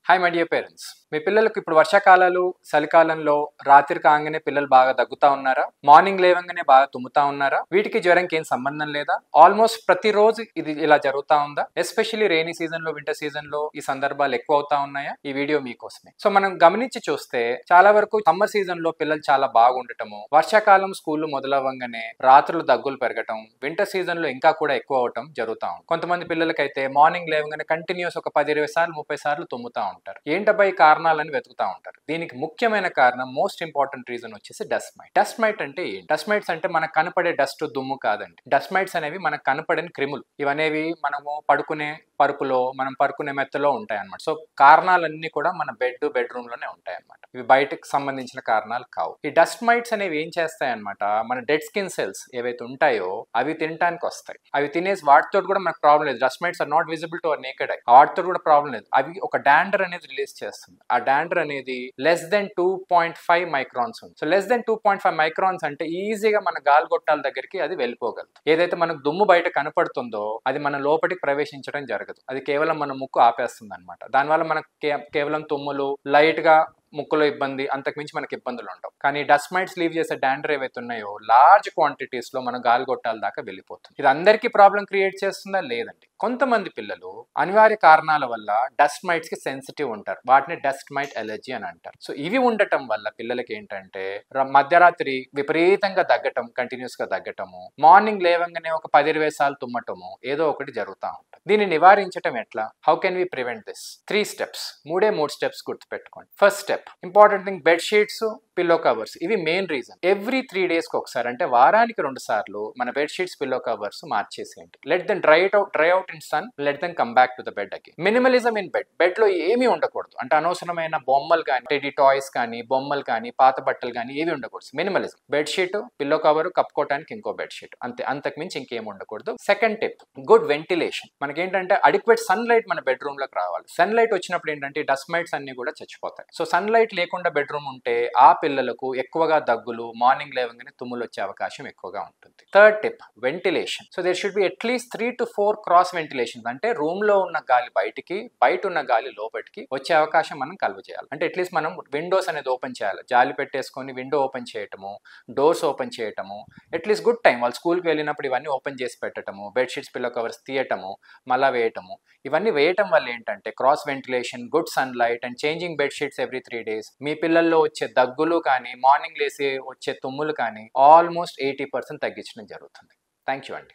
Hi my dear parents, మీ పిల్లలకు ఇప్పుడు వర్షాకాలాలు చలికాలంలో రాత్రి కాగానే పిల్లలు బాగా దగ్గుతా ఉన్నారా? మార్నింగ్ లేవంగానే బాగా తుమ్ముతా ఉన్నారా? వీటికి జ్వరంకి ఏం సంబంధం లేదా? ఆల్మోస్ట్ ప్రతిరోజు ఇది ఇలా జరుగుతా ఉందా? ఎస్పెషల్లీ రెయినీ సీజన్ లో, వింటర్ సీజన్ లో ఈ సందర్భాలు ఎక్కువ అవుతా ఉన్నాయా? ఈ వీడియో మీకోసమే. సో మనం గమనించి చూస్తే చాలా వరకు సమ్మర్ సీజన్ లో పిల్లలు చాలా బాగుండటము, వర్షాకాలం స్కూల్ మొదలవ్వగానే రాత్రులు దగ్గులు పెరగటం, వింటర్ సీజన్ లో ఇంకా కూడా ఎక్కువ అవటం జరుగుతా ఉంది. కొంతమంది పిల్లలకైతే మార్నింగ్ లేవగానే కంటిన్యూస్ ఒక 10-20 సార్లు 30 సార్లు తుమ్ముతా ఉంటారు. ఏంటబ్బా ఈ కారణాలని వెతుకుతా ఉంటారు. దీనికి ముఖ్యమైన కారణం, మోస్ట్ ఇంపార్టెంట్ రీజన్ వచ్చేసి డస్ట్ మైట్. డస్ట్ మైట్ అంటే ఏంటి? డస్ట్ మైట్స్ అంటే మనకు కనపడే డస్ట్, దుమ్ము కాదండి. డస్ట్ మైట్స్ అనేవి మనకు కనపడని క్రిములు. ఇవనేవి మనము పడుకునే పరుపులో, మనం పడుకునే మెత్తలో ఉంటాయి అన్నమాట. సో కారణాలన్నీ కూడా మన బెడ్రూమ్ లోనే ఉంటాయి అన్నమాట. ఇవి బయటకు సంబంధించిన కారణాలు కావు. ఈ డస్ట్ మైట్స్ అనేవి ఏం చేస్తాయి అన్నమాట, మన డెడ్ స్కిన్ సెల్స్ ఏవైతే ఉంటాయో అవి తినడానికి వస్తాయి. అవి తినేసి వాటితో కూడా మనకు ప్రాబ్లం లేదు. Dust mites are not visible to our naked eye. వాటితో కూడా ప్రాబ్లం లేదు. అవి ఒక డాండర్ అనేది రిలీజ్ చేస్తుంది. ఆ డాండర్ అనేది లెస్ దెన్ 2.5 మైక్రాన్స్ ఉంది. సో లెస్ దెన్ 2.5 మైక్రాన్స్ అంటే ఈజీగా మన గాలిగొట్టాల దగ్గరికి అది వెళ్ళిపోగలదు. ఏదైతే మనకు దుమ్ము బయట కనపడుతుందో అది మన లోపలికి ప్రవేశించడం జరగదు. అది కేవలం మన ముక్కు ఆపేస్తుంది అనమాట. దానివల్ల మనకు కేవలం తుమ్ములు, లైట్ గా ముక్కులో ఇబ్బంది, అంతకుమించి మనకి ఇబ్బందులు ఉండవు. కానీ డస్ట్ మైట్స్ లీవ్ చేసే డాండర్ ఏవైతే ఉన్నాయో లార్జ్ క్వాంటిటీస్ లో మన గాలిగొట్టాల దాకా వెళ్ళిపోతుంది. ఇది అందరికీ ప్రాబ్లం క్రియేట్ చేస్తుందా? లేదండి. కొంతమంది పిల్లలు అనివార్య కారణాల వల్ల డస్ట్ మైట్స్ కి సెన్సిటివ్ ఉంటారు. వాటిని డస్ట్ మైట్ ఎలర్జీ అని అంటారు. సో ఇవి ఉండటం వల్ల పిల్లలకి ఏంటంటే మధ్యరాత్రి విపరీతంగా దగ్గటం, కంటిన్యూస్ గా దగ్గటము, మార్నింగ్ లేవంగానే ఒక 10-20 సార్లు తుమ్మటము, ఏదో ఒకటి జరుగుతూ ఉంటుంది. దీన్ని నివారించడం ఎట్లా? How can we prevent this? 3 steps. మూడు స్టెప్స్ గుర్తుపెట్టుకోండి. First step, important thing, bed sheets, pillow covers. ఇవి మెయిన్ రీజన్. ఎవ్రీ 3 days కి ఒకసారి, అంటే వారానికి 2 సార్లు మన బెడ్ షీట్స్, పిల్లో కవర్స్ మార్చేసేయండి. Let them dry out in sun, let them come back to the bed again. Minimalism in bed. Bed లో ఏమీ ఉండకూడదు. అంటే అనవసరమైన బొమ్మలు కానీ, టెడీ టాయ్స్ కానీ, బొమ్మలు కానీ, పాత బట్టలు కానీ ఏవి ఉండకూడదు. Minimalism. Bed sheet, pillow cover, కప్పుకోవడానికి ఇంకో బెడ్ షీట్, అంతే. అంతకుమించి ఇంకేం ఉండకూడదు. Second tip, good ventilation. మనకేంటంటే అడిక్వేట్ సన్ లైట్ మన బెడ్రూమ్ లోకి రావాలి. సన్ లైట్ వచ్చినప్పుడు ఏంటంటే డస్ట్ మైట్స్ అన్ని కూడా చచ్చిపోతాయి. సో సన్ లైట్ లేకుండా బెడ్రూమ్ ఉంటే ఆ పిల్లలకు ఎక్కువగా దగ్గులు, మార్నింగ్ లేవగానే తుమ్ములు వచ్చే అవకాశం ఎక్కువగా ఉంటుంది. Third tip, ventilation. So there should be అట్లీస్ట్ 3 to 4 క్రాస్ వెంటిలేషన్. అంటే రూమ్ లో ఉన్న గాలి బయటికి, బయట ఉన్న గాలి లోపలికి వచ్చే అవకాశం మనం కలుగజేయాలి. అంటే అట్లీస్ట్ మనం విండోస్ అనేది ఓపెన్ చేయాలి. జాలి పెట్టేసుకొని విండో ఓపెన్ చేయటము, డోర్స్ ఓపెన్ చేయటము, అట్లీస్ట్ గుడ్ టైం వాళ్ళు స్కూల్కి వెళ్ళినప్పుడు ఇవన్నీ ఓపెన్ చేసి పెట్టడము, బెడ్షీట్స్, పిల్లో కవర్స్ తీయటము, మళ్ళా వేయటము. ఇవన్నీ వేయటం వల్ల ఏంటంటే cross ventilation, good sunlight and changing bedsheets every 3 days, మీ పిల్లల్లో వచ్చే దగ్గులు కానీ, మార్నింగ్ లేసి వచ్చే తుమ్ములు కానీ ఆల్మోస్ట్ 80% తగ్గించడం జరుగుతుంది. థ్యాంక్ యూ అండి.